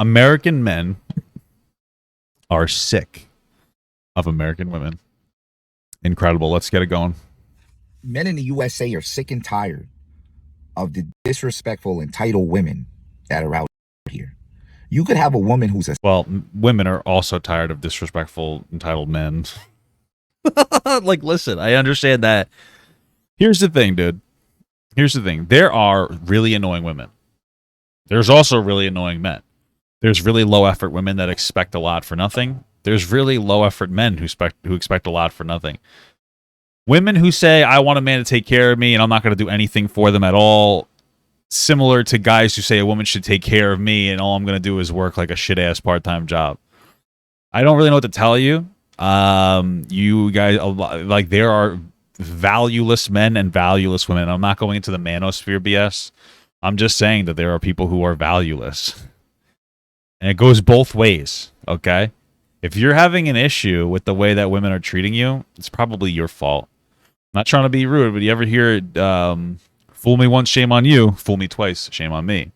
American men are sick of American women. Incredible. Let's get it going. Men in the USA are sick and tired of the disrespectful, entitled women that are out here. You could have a woman who's a Well, women are also tired of disrespectful, entitled men. Like, listen, I understand that. Here's the thing, dude. Here's the thing. There are really annoying women. There's also really annoying men. There's really low effort women that expect a lot for nothing. There's really low effort men who expect a lot for nothing. Women who say, I want a man to take care of me and I'm not going to do anything for them at all. Similar to guys who say a woman should take care of me and all I'm going to do is work like a shit-ass part-time job. I don't really know what to tell you. You guys, like, there are valueless men and valueless women. I'm not going into the manosphere BS. I'm just saying that there are people who are valueless. And it goes both ways, okay? If you're having an issue with the way that women are treating you, it's probably your fault. I'm not trying to be rude, but you ever hear fool me once, shame on you. Fool me twice, shame on me. If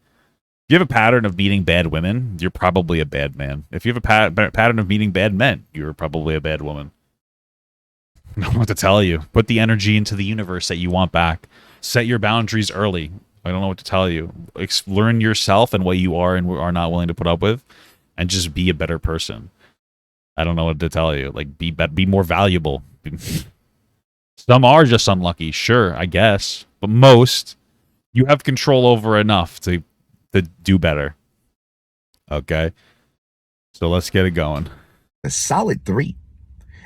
you have a pattern of meeting bad women, you're probably a bad man. If you have a pattern of meeting bad men, you're probably a bad woman. I don't know what to tell you. Put the energy into the universe that you want back. Set your boundaries early. I don't know what to tell you. Learn yourself and what you are and are not willing to put up with, and just be a better person. I don't know what to tell you. Like, be more valuable. Some are just unlucky, sure, I guess, but most you have control over enough to do better. Okay, so let's get it going. a solid 3.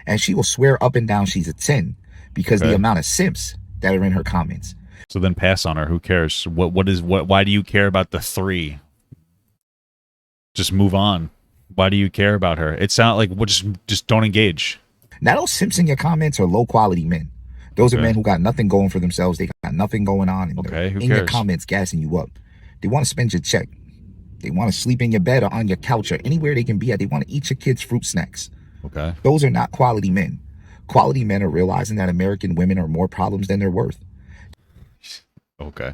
And she will swear up and down she's a 10 because the amount of simps that are in her comments. So then pass on her. Who cares? Why do you care about the 3? Just move on. Why do you care about her? It sounds like just don't engage. Now those simps in your comments are low quality men. Those are men who got nothing going for themselves. They got nothing going on. And okay, who in cares? your comments gassing you up. They want to spend your check. They want to sleep in your bed or on your couch or anywhere they can be at. They want to eat your kids' fruit snacks. Okay. Those are not quality men. Quality men are realizing that American women are more problems than they're worth. Okay.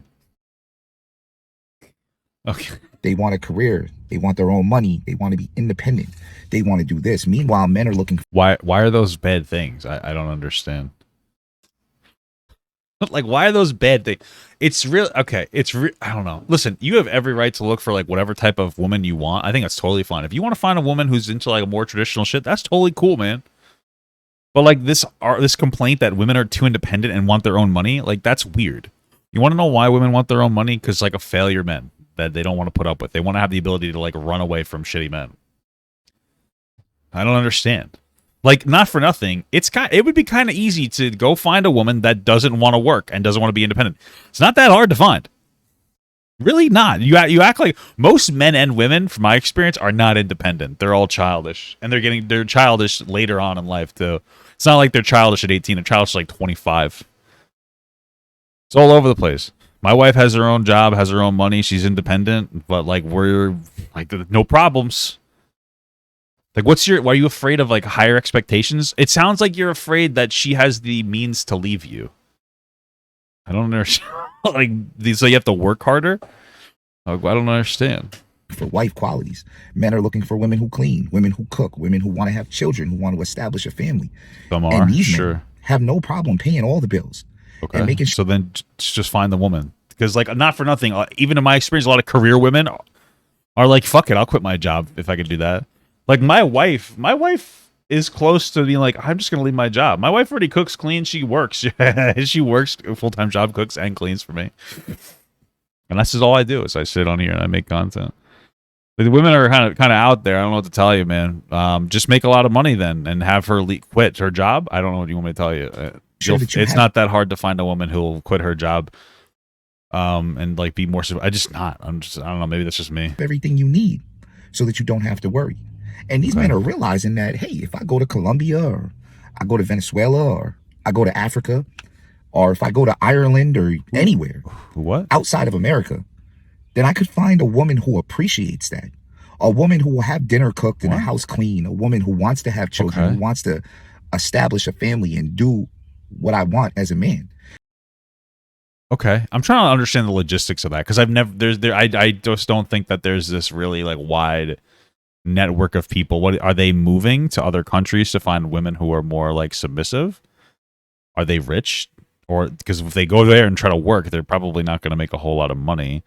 Okay. They want a career. They want their own money. They want to be independent. They want to do this. Meanwhile, men are looking Why are those bad things? I don't understand. Like, why are those bad things? It's real. Okay, I don't know. Listen, you have every right to look for like whatever type of woman you want. I think that's totally fine. If you want to find a woman who's into like a more traditional shit, that's totally cool, man. But like this complaint that women are too independent and want their own money, like that's weird. You want to know why women want their own money? Because like a failure men that they don't want to put up with. They want to have the ability to like run away from shitty men. I don't understand. Like, not for nothing, it would be kind of easy to go find a woman that doesn't want to work and doesn't want to be independent. It's not that hard to find. Really not. You act like most men and women, from my experience, are not independent. They're all childish, and they're childish later on in life too. It's not like they're childish at 18. They're childish at like 25. It's all over the place. My wife has her own job, has her own money. She's independent, but like we're like no problems. Like, why are you afraid of like higher expectations? It sounds like you're afraid that she has the means to leave you. I don't understand. Like, so you have to work harder? I don't understand. for wife qualities. Men are looking for women who clean, women who cook, women who want to have children, who want to establish a family. Some are, and these sure. men have no problem paying all the bills. Okay. And making so then just find the woman. Because, like, not for nothing, even in my experience, a lot of career women are like, fuck it, I'll quit my job if I could do that. Like, my wife is close to being like, I'm just going to leave my job. My wife already cooks, cleans, she works. She works a full-time job, cooks, and cleans for me. And that's just all I do is I sit on here and I make content. The women are kind of out there. I don't know what to tell you, man. Just make a lot of money then and have her quit her job. I don't know what you want me to tell you. It's not that hard to find a woman who will quit her job and like be more. I don't know. Maybe that's just me. Everything you need so that you don't have to worry. And these men are realizing that, hey, if I go to Colombia or I go to Venezuela or I go to Africa or if I go to Ireland or anywhere outside of America, then I could find a woman who appreciates that. A woman who will have dinner cooked and a house clean. A woman who wants to have children, who wants to establish a family and do what I want as a man. Okay, I'm trying to understand the logistics of that because I've never I just don't think that there's this really like wide network of people. What are they moving to other countries to find women who are more like submissive? Are they rich? Or because if they go there and try to work, they're probably not going to make a whole lot of money.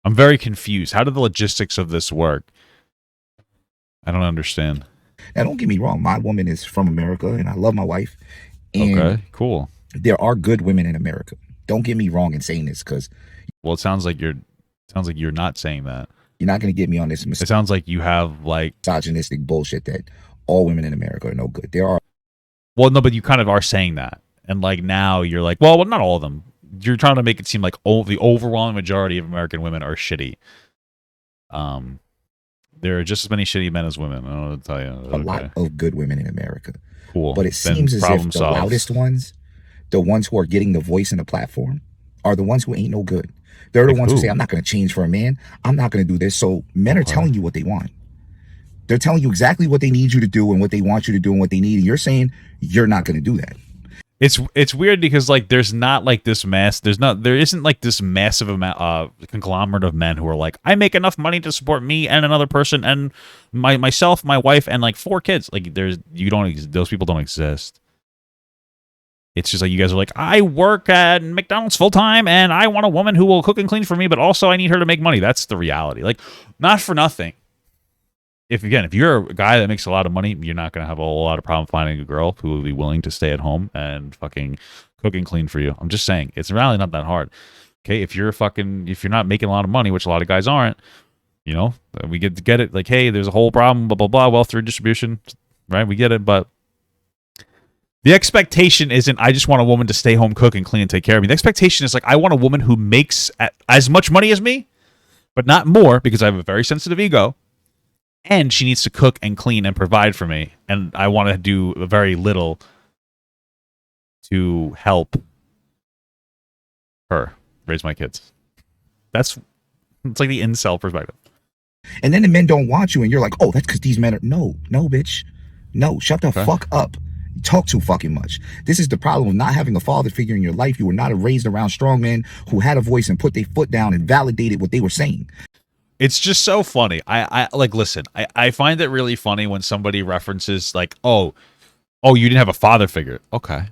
I'm very confused. How do the logistics of this work? I don't understand. Now, don't get me wrong. My woman is from America, and I love my wife. And Okay, cool. there are good women in America. Don't get me wrong in saying this, because Well, it sounds like you're not saying that. you're not going to get me on this It sounds like you have like misogynistic bullshit that all women in America are no good. There are. well, no, but you kind of are saying that, and like now you're like, well, not all of them. You're trying to make it seem like the overwhelming majority of American women are shitty. There are just as many shitty men as women. I don't know what to tell you. A lot of good women in America. Cool. But it Then seems as problem if the solved. loudest ones, the ones who are getting the voice and the platform, are the ones who ain't no good. They're the Like ones who? who say, I'm not going to change for a man. I'm not going to do this. So men are telling you what they want. They're telling you exactly what they need you to do and what they want you to do and what they need. And you're saying you're not going to do that. It's weird because like there isn't like this massive amount conglomerate of men who are like, I make enough money to support me and another person and myself, my wife, and like 4 kids. Like those people don't exist. It's just like you guys are like, I work at McDonald's full time and I want a woman who will cook and clean for me, but also I need her to make money. That's the reality. Like, not for nothing. If you're a guy that makes a lot of money, you're not gonna have a whole lot of problem finding a girl who will be willing to stay at home and fucking cook and clean for you. I'm just saying, it's really not that hard. Okay, if you're not making a lot of money, which a lot of guys aren't, we get it. Like, hey, there's a whole problem, blah blah blah, wealth redistribution, right? We get it, but the expectation isn't I just want a woman to stay home, cook and clean, and take care of me. The expectation is like I want a woman who makes as much money as me, but not more because I have a very sensitive ego. And she needs to cook and clean and provide for me. And I want to do very little to help her raise my kids. It's like the incel perspective. And then the men don't want you. And you're like, oh, that's because these men are. No, bitch. No, shut the fuck up. You talk too fucking much. This is the problem of not having a father figure in your life. You were not raised around strong men who had a voice and put their foot down and validated what they were saying. It's just so funny. I like listen. I find it really funny when somebody references like, oh, you didn't have a father figure. Okay.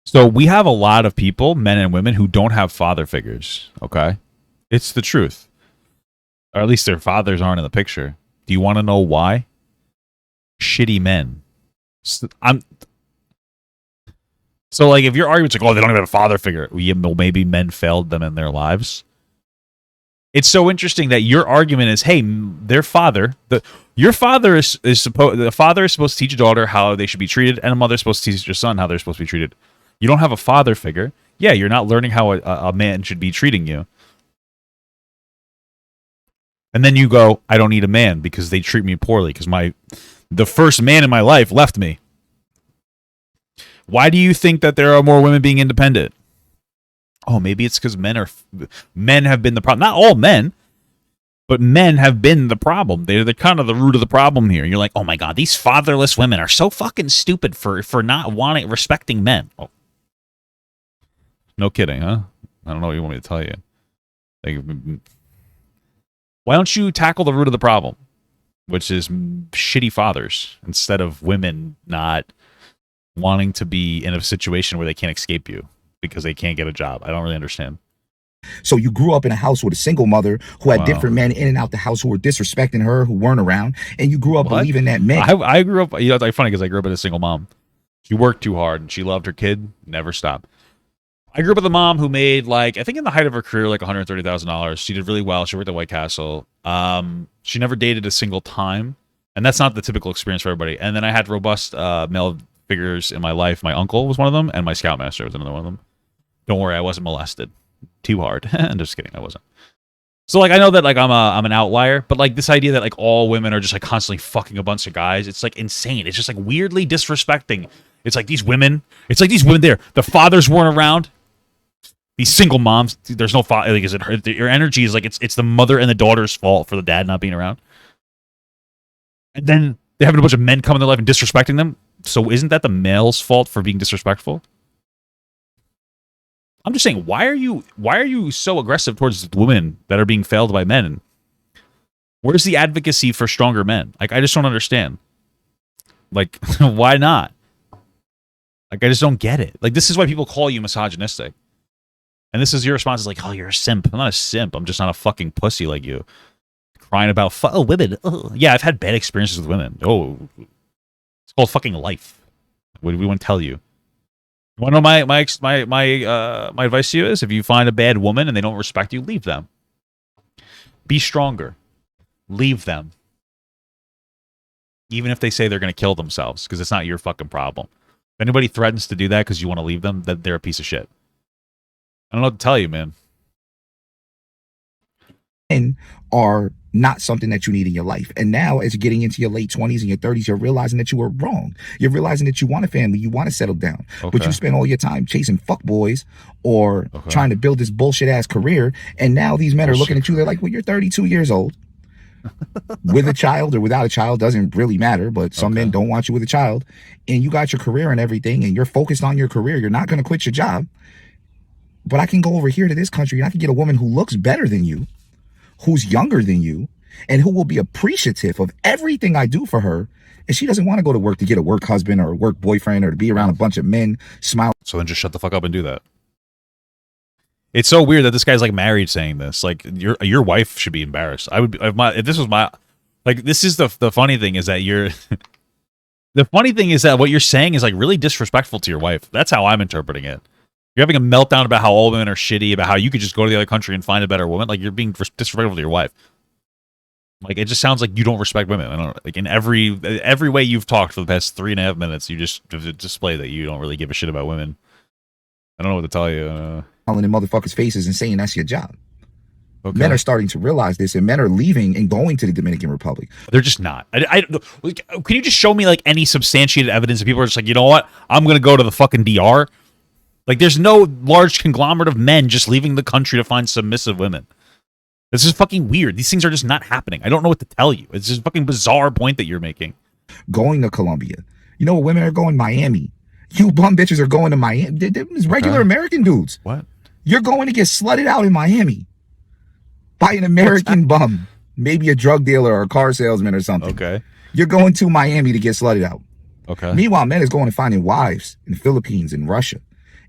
So we have a lot of people, men and women, who don't have father figures. Okay. It's the truth. Or at least their fathers aren't in the picture. Do you want to know why? Shitty men. So like if your argument's like, oh, they don't even have a father figure. Well, maybe men failed them in their lives. It's so interesting that your argument is, hey, their father, your father is supposed, the father is supposed to teach a daughter how they should be treated, and a mother is supposed to teach your son how they're supposed to be treated. You don't have a father figure. Yeah, you're not learning how a man should be treating you. And then you go, I don't need a man because they treat me poorly because the first man in my life left me. Why do you think that there are more women being independent? Oh, maybe it's because men have been the problem. Not all men, but men have been the problem. They're kind of the root of the problem here. You're like, oh my god, these fatherless women are so fucking stupid for not respecting men. Oh. No kidding, huh? I don't know what you want me to tell you. Like, why don't you tackle the root of the problem, which is shitty fathers, instead of women not wanting to be in a situation where they can't escape you because they can't get a job? I don't really understand. So you grew up in a house with a single mother who had different men in and out the house who were disrespecting her, who weren't around, and you grew up believing that men. I grew up. It's like funny because I grew up with a single mom. She worked too hard and she loved her kid, never stopped. I grew up with a mom who made I think in the height of her career, like $130,000. She did really well. She worked at White Castle. She never dated a single time, and that's not the typical experience for everybody. And then I had robust male figures in my life. My uncle was one of them, and my scoutmaster was another one of them. Don't worry, I wasn't molested too hard. I'm just kidding, I wasn't. So I know that I'm an outlier, but this idea that all women are just constantly fucking a bunch of guys, it's insane. It's just weirdly disrespecting. It's these women there. The fathers weren't around. These single moms, there's no father. Is it your energy is it's the mother and the daughter's fault for the dad not being around. And then they're having a bunch of men come in their life and disrespecting them. So isn't that the male's fault for being disrespectful? I'm just saying, why are you so aggressive towards women that are being failed by men? Where's the advocacy for stronger men? Like, I just don't understand. Like, why not? Like, I just don't get it. Like, this is why people call you misogynistic. And this is your response is like, oh, you're a simp. I'm not a simp. I'm just not a fucking pussy like you. Crying about, women. Oh. Yeah, I've had bad experiences with women. Oh, it's called fucking life. What do we want to tell you? You want to know my advice to you is, if you find a bad woman and they don't respect you, leave them. Be stronger. Leave them. Even if they say they're going to kill themselves, because it's not your fucking problem. If anybody threatens to do that because you want to leave them, then they're a piece of shit. I don't know what to tell you, man. Men are not something that you need in your life. And now, as you're getting into your late 20s and your 30s, you're realizing that you were wrong. You're realizing that you want a family, you want to settle down. Okay. But you spend all your time chasing fuckboys or trying to build this bullshit-ass career. And now these men are looking at you, they're like, well, you're 32 years old. With a child or without a child doesn't really matter, but some men don't want you with a child. And you got your career and everything, and you're focused on your career. You're not going to quit your job. But I can go over here to this country and I can get a woman who looks better than you, who's younger than you, and who will be appreciative of everything I do for her. And she doesn't want to go to work to get a work husband or a work boyfriend or to be around a bunch of men, smile. So then just shut the fuck up and do that. It's so weird that this guy's like married saying this. Like, your wife should be embarrassed. I would, if this was my, like, this is the funny thing is that you're, the funny thing is that what you're saying is like really disrespectful to your wife. That's how I'm interpreting it. You're having a meltdown about how all women are shitty, about how you could just go to the other country and find a better woman. Like, you're being disrespectful to your wife. Like, it just sounds like you don't respect women. I don't, like, in every way you've talked for the past 3.5 minutes, you just display that you don't really give a shit about women. I don't know what to tell you. In motherfuckers' faces and saying that's your job. Men are starting to realize this, and men are leaving and going to the Dominican Republic. They're just not. Can you just show me like any substantiated evidence that people are just like, you know what? I'm going to go to the fucking DR. Like, there's no large conglomerate of men just leaving the country to find submissive women. This is fucking weird. These things are just not happening. I don't know what to tell you. It's just a fucking bizarre point that you're making. Going to Colombia. You know what women are going? Miami. You bum bitches are going to Miami. They're regular American dudes. What? You're going to get slutted out in Miami by an American bum. Maybe a drug dealer or a car salesman or something. Okay. You're going to Miami to get slutted out. Okay. Meanwhile, men is going and finding wives in the Philippines, in Russia,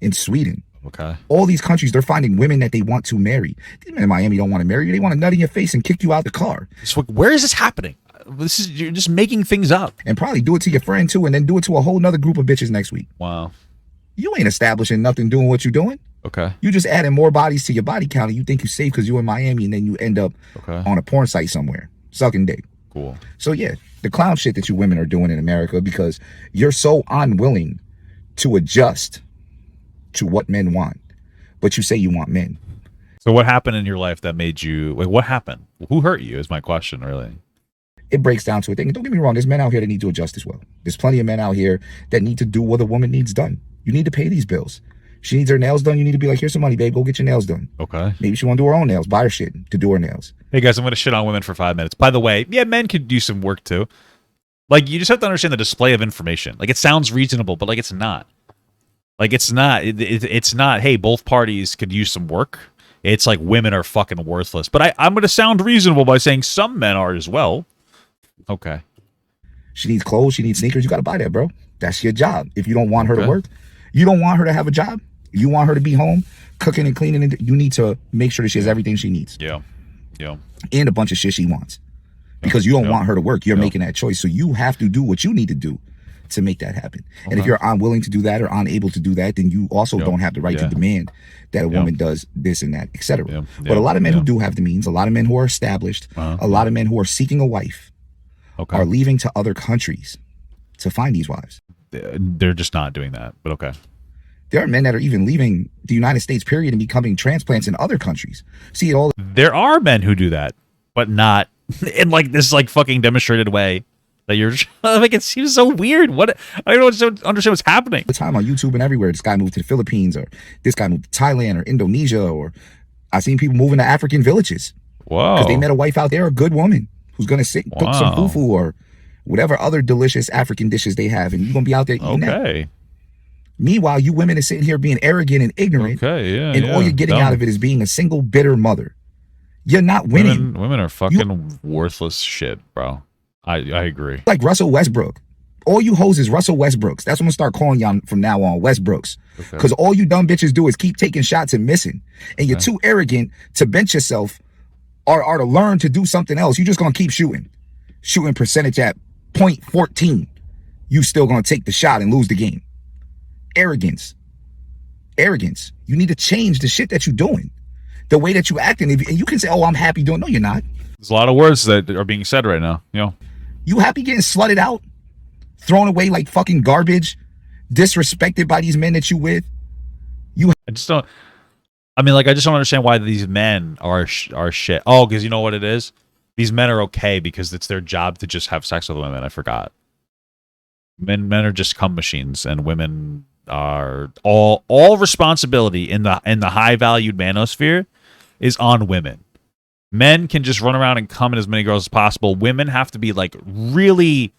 in Sweden. Okay. All these countries, they're finding women that they want to marry. These men in Miami don't want to marry you. They want to nut in your face and kick you out the car. So where is this happening? You're just making things up. And probably do it to your friend too, and then do it to a whole nother group of bitches next week. Wow. You ain't establishing nothing doing what you're doing. Okay. You just adding more bodies to your body count, and you think you're safe because you're in Miami, and then you end up on a porn site somewhere, sucking dick. Cool. So yeah, the clown shit that you women are doing in America because you're so unwilling to adjust to what men want, but you say you want men. So what happened in your life that made you, like, what happened? Who hurt you is my question, really. It breaks down to a thing. And don't get me wrong, there's men out here that need to adjust as well. There's plenty of men out here that need to do what a woman needs done. You need to pay these bills. She needs her nails done. You need to be like, here's some money, babe. Go get your nails done. Okay. Maybe she want to do her own nails. Buy her shit to do her nails. Hey, guys, I'm going to shit on women for 5 minutes. By the way, yeah, men could do some work, too. Like, you just have to understand the display of information. Like, it sounds reasonable, but, like, it's not. Like, it's not. It's not, hey, both parties could use some work. It's like women are fucking worthless. But I'm going to sound reasonable by saying some men are as well. Okay. She needs clothes. She needs sneakers. You got to buy that, bro. That's your job. If you don't want her to work, you don't want her to have a job. You want her to be home cooking and cleaning. And you need to make sure that she has everything she needs. Yeah. Yeah. And a bunch of shit she wants. Because you don't want her to work. You're making that choice. So you have to do what you need to do to make that happen. And if you're unwilling to do that or unable to do that, then you also don't have the right to demand that a woman does this and that, etc. But a lot of men who do have the means, a lot of men who are established, a lot of men who are seeking a wife are leaving to other countries to find these wives. They're just not doing that, but okay. There are men that are even leaving the United States, period, and becoming transplants in other countries. See it all. There are men who do that, but not in like this like fucking demonstrated way that you're like, it seems so weird. What? I don't understand what's happening. The time on YouTube and everywhere, this guy moved to the Philippines, or this guy moved to Thailand or Indonesia, or I've seen people moving to African villages. Whoa. Because they met a wife out there, a good woman, who's going to cook some fufu or whatever other delicious African dishes they have, and you're going to be out there eating that. Meanwhile, you women are sitting here being arrogant and ignorant, Okay, yeah, and all you're getting out of it is being a single bitter mother. You're not winning. Women are fucking worthless shit, bro. I agree. Like Russell Westbrook. All you hoes is Russell Westbrooks. That's what I'm gonna start calling y'all from now on, Westbrooks. Because all you dumb bitches do is keep taking shots and missing. And you're too arrogant to bench yourself or to learn to do something else. You're just gonna keep shooting. Shooting percentage at 0.14. You still gonna take the shot and lose the game. Arrogance. Arrogance. You need to change the shit that you're doing. The way that you acting. And you can say, oh, I'm happy doing. No, you're not. There's a lot of words that are being said right now. You know. You happy getting slutted out? Thrown away like fucking garbage? Disrespected by these men that you with? I just don't understand why these men are shit. Oh, because you know what it is? These men are okay because it's their job to just have sex with women. I forgot. Men are just cum machines, and women are all responsibility in the high valued manosphere is on women. Men can just run around and come in as many girls as possible. Women have to be like really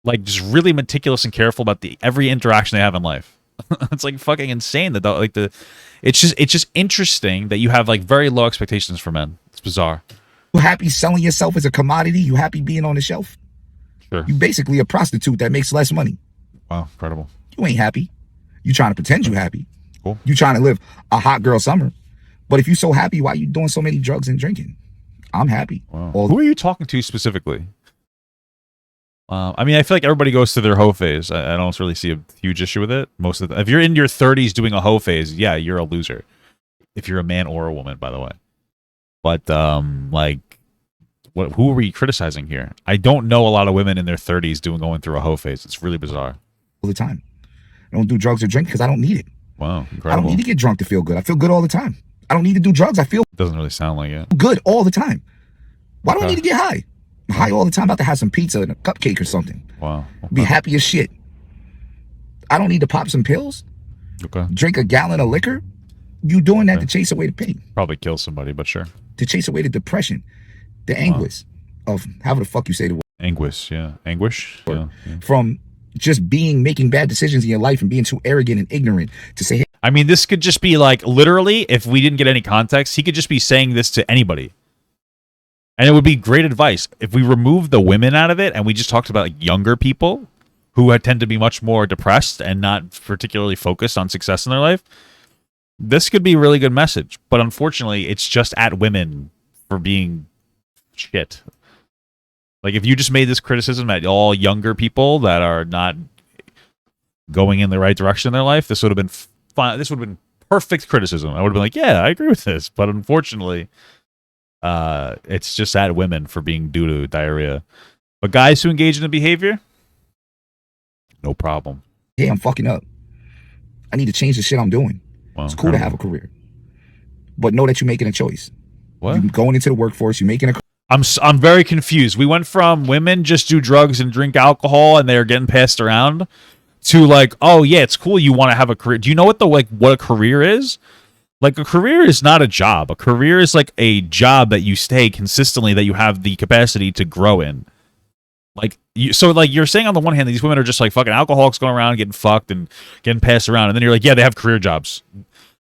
meticulous and careful about every interaction they have in life. It's like fucking insane that it's just interesting that you have like very low expectations for men. It's bizarre. You happy selling yourself as a commodity? You happy being on the shelf? Sure. You basically a prostitute that makes less money. Wow, incredible. You ain't happy. You trying to pretend you happy. Cool. You trying to live a hot girl summer. But if you so happy, why are you doing so many drugs and drinking? I'm happy. Wow. Who are you talking to specifically? I mean, I feel like everybody goes through their hoe phase. I don't really see a huge issue with it. If you're in your 30s doing a hoe phase, yeah, you're a loser. If you're a man or a woman, by the way. But who are we criticizing here? I don't know a lot of women in their 30s going through a hoe phase. It's really bizarre. All the time. I don't do drugs or drink because I don't need it. Wow, incredible. I don't need to get drunk to feel good. I feel good all the time. I don't need to do drugs. I feel doesn't really sound like it. Good all the time. Why do I need to get high? I'm high all the time. About to have some pizza and a cupcake or something. Wow. Okay. Be happy as shit. I don't need to pop some pills. Okay. Drink a gallon of liquor. You doing that to chase away the pain. Probably kill somebody, but sure. To chase away the depression, the anguish of however the fuck you say the word. Anguish, yeah. Anguish. Yeah. From just making bad decisions in your life and being too arrogant and ignorant to say, hey. I mean, this could just be like, literally, if we didn't get any context, he could just be saying this to anybody. And it would be great advice. If we remove the women out of it and we just talked about like younger people who tend to be much more depressed and not particularly focused on success in their life, this could be a really good message. But unfortunately, it's just at women for being shit. Like if you just made this criticism at all younger people that are not going in the right direction in their life, this would have been fine. This would have been perfect criticism. I would have been like, yeah, I agree with this. But unfortunately, it's just at women for being due to diarrhea. But guys who engage in the behavior, no problem. Hey, I'm fucking up. I need to change the shit I'm doing. Well, it's cool to have a career. But know that you're making a choice. What? You're going into the workforce, you're making a I'm very confused. We went from women just do drugs and drink alcohol and they're getting passed around to like, oh yeah, it's cool you want to have a career. Do you know what what a career is? Like a career is not a job. A career is like a job that you stay consistently, that you have the capacity to grow in. Like you're saying on the one hand that these women are just like fucking alcoholics going around getting fucked and getting passed around, and then you're like, yeah, they have career jobs.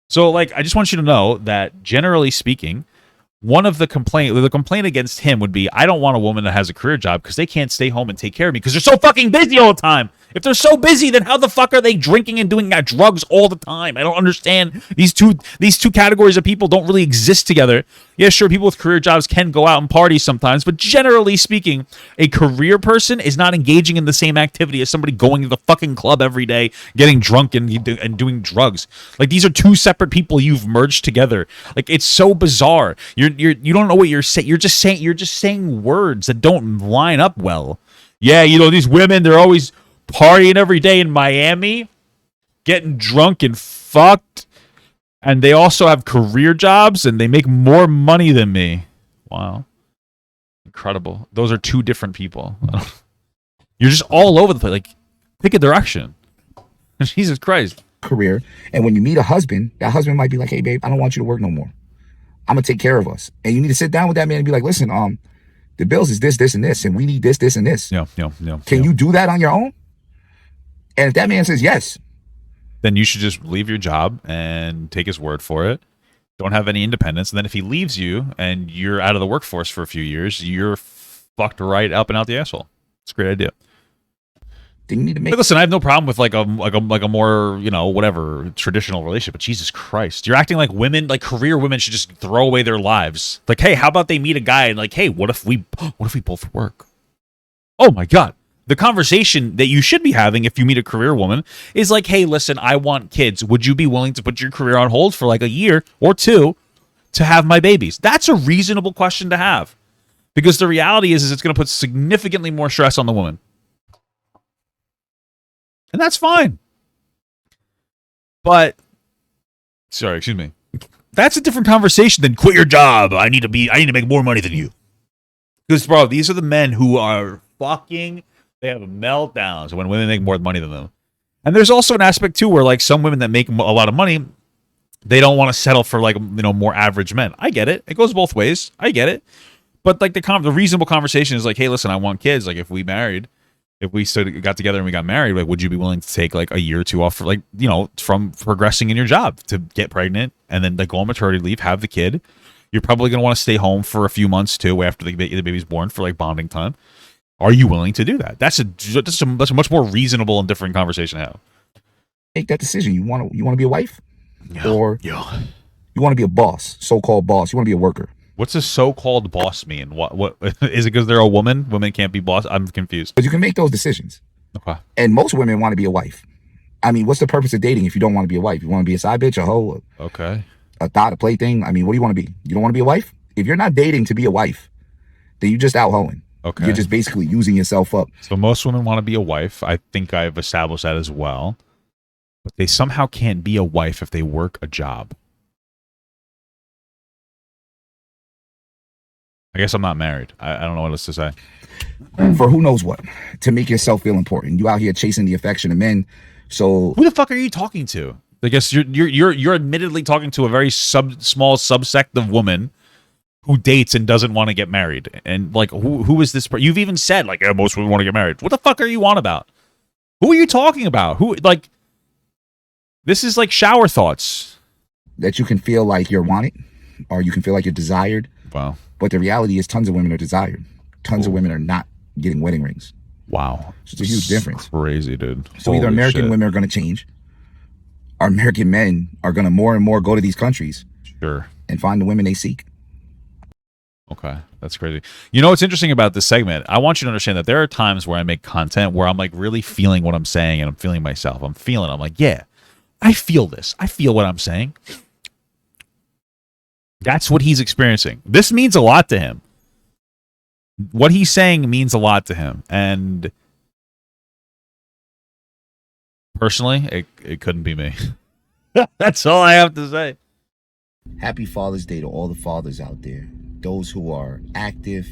So like I just want you to know that generally speaking, the complaint against him would be, I don't want a woman that has a career job because they can't stay home and take care of me because they're so fucking busy all the time. If they're so busy, then how the fuck are they drinking and doing drugs all the time? I don't understand. These two categories of people don't really exist together. Yeah, sure, people with career jobs can go out and party sometimes, but generally speaking, a career person is not engaging in the same activity as somebody going to the fucking club every day, getting drunk and doing drugs. Like these are two separate people you've merged together. Like it's so bizarre. You don't know what you're saying. You're just saying words that don't line up well. Yeah, these women, they're always partying every day in Miami, getting drunk and fucked, and they also have career jobs and they make more money than me. Wow. Incredible. Those are two different people. You're just all over the place. Like, pick a direction. Jesus Christ. Career. And when you meet a husband, that husband might be like, hey, babe, I don't want you to work no more. I'm going to take care of us. And you need to sit down with that man and be like, listen, the bills is this, and this, and we need this, and this. Yeah. Can you do that on your own? And if that man says yes, then you should just leave your job and take his word for it. Don't have any independence. And then if he leaves you and you're out of the workforce for a few years, you're fucked right up and out the asshole. It's a great idea. Then you need to make. But listen, I have no problem with like a more, you know, whatever traditional relationship. But Jesus Christ, you're acting like women, like career women, should just throw away their lives. Like, hey, how about they meet a guy and like, hey, what if we both work? Oh my God. The conversation that you should be having if you meet a career woman is like, hey, listen, I want kids. Would you be willing to put your career on hold for like a year or two to have my babies? That's a reasonable question to have, because the reality is it's going to put significantly more stress on the woman. And that's fine. But, sorry, excuse me. That's a different conversation than quit your job. I need to make more money than you. Because, bro, these are the men who are fucking, they have meltdowns when women make more money than them. And there's also an aspect, too, where, like, some women that make a lot of money, they don't want to settle for, like, you know, more average men. I get it. It goes both ways. I get it. But, like, the reasonable conversation is like, hey, listen, I want kids. Like, if we got together and we got married, like, would you be willing to take like a year or two off for, like, you know, from progressing in your job to get pregnant and then like go on maternity leave, have the kid? You're probably going to want to stay home for a few months too after the baby's born for like bonding time. Are you willing to do that? That's a much more reasonable and different conversation to have. Make that decision. You want to be a wife, or you want to be a boss, so-called boss. You want to be a worker. What's a so-called boss mean? What is it? Because they're a woman? Women can't be boss? I'm confused. But you can make those decisions. Okay. And most women want to be a wife. I mean, what's the purpose of dating if you don't want to be a wife? You want to be a side bitch, a hoe, a thought, a plaything? I mean, what do you want to be? You don't want to be a wife? If you're not dating to be a wife, then you're just out hoeing. Okay. You're just basically using yourself up. So most women want to be a wife. I think I've established that as well. But they somehow can't be a wife if they work a job. I guess I'm not married. I don't know what else to say. For who knows what, to make yourself feel important. You out here chasing the affection of men. So who the fuck are you talking to? I guess you're admittedly talking to a very small subsect of women who dates and doesn't want to get married. And like, who is this? You've even said like, yeah, most women want to get married. What the fuck are you on about? Who are you talking about? Who, like, this is like shower thoughts. That you can feel like you're wanted, or you can feel like you're desired. Wow. But the reality is tons of women are desired. Tons of women are not getting wedding rings. Wow. So it's a huge difference. Crazy, dude. So either American women are going to change, or American men are going to more and more go to these countries. Sure. And find the women they seek. Okay. That's crazy. You know what's interesting about this segment? I want you to understand that there are times where I make content where I'm like really feeling what I'm saying and I'm feeling myself. I'm like, yeah, I feel this. I feel what I'm saying. That's what he's experiencing. This means a lot to him. What he's saying means a lot to him. And personally, it couldn't be me. That's all I have to say. Happy Father's Day to all the fathers out there. Those who are active,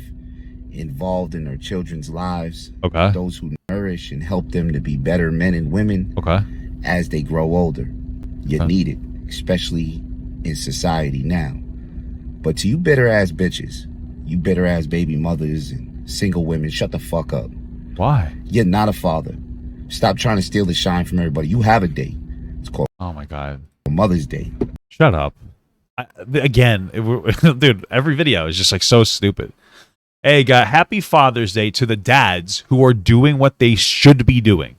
involved in their children's lives. Okay. Those who nourish and help them to be better men and women. Okay. As they grow older. You need it, especially in society now. But to you bitter ass bitches, you bitter ass baby mothers and single women, shut the fuck up. Why? You're not a father. Stop trying to steal the shine from everybody. You have a day. It's called my God, Mother's Day. Shut up. Dude, every video is just like so stupid. Hey, got happy Father's Day to the dads who are doing what they should be doing.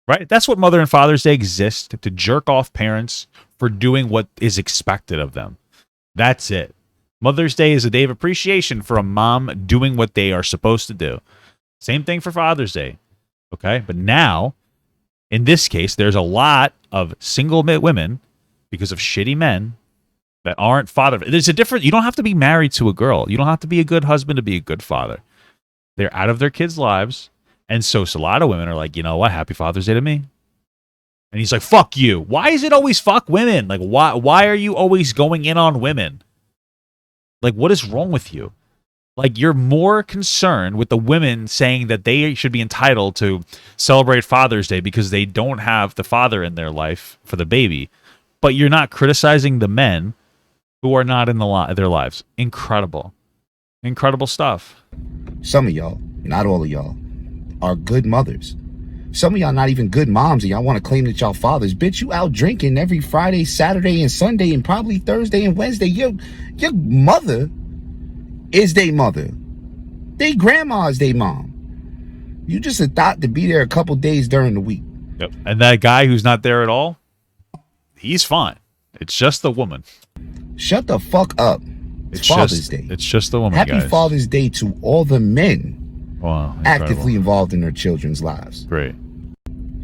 Right? That's what Mother and Father's Day exists, to jerk off parents for doing what is expected of them. That's it. Mother's Day is a day of appreciation for a mom doing what they are supposed to do. Same thing for Father's Day. Okay? But now, in this case, there's a lot of single women because of shitty men that aren't father. There's a difference. You don't have to be married to a girl. You don't have to be a good husband to be a good father. They're out of their kids' lives. And so a lot of women are like, you know what? Happy Father's Day to me. And he's like, fuck you. Why is it always fuck women? Like, why are you always going in on women? Like, what is wrong with you? Like, you're more concerned with the women saying that they should be entitled to celebrate Father's Day because they don't have the father in their life for the baby. But you're not criticizing the men who are not in their lives. Incredible. Incredible stuff. Some of y'all, not all of y'all, are good mothers. Some of y'all not even good moms and y'all want to claim that y'all fathers. Bitch, you out drinking every Friday, Saturday, and Sunday, and probably Thursday and Wednesday. Your mother is they mother. They grandma is they mom. You just a thought to be there a couple days during the week. Yep. And that guy who's not there at all, he's fine. It's just the woman. Shut the fuck up. It's Father's Day. It's just the woman, Happy guys. Father's Day to all the men actively incredible. involved in their children's lives. Great.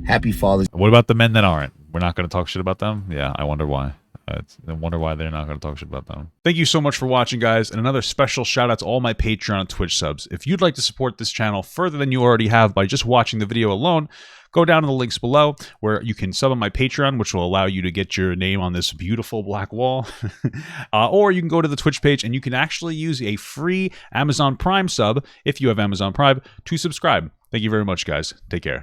Happy Father's Day. What about the men that aren't? We're not going to talk shit about them? Yeah, I wonder why. I wonder why they're not going to talk shit about them. Thank you so much for watching, guys. And another special shout out to all my Patreon and Twitch subs. If you'd like to support this channel further than you already have by just watching the video alone, go down to the links below where you can sub on my Patreon, which will allow you to get your name on this beautiful black wall. Or you can go to the Twitch page and you can actually use a free Amazon Prime sub, if you have Amazon Prime, to subscribe. Thank you very much, guys. Take care.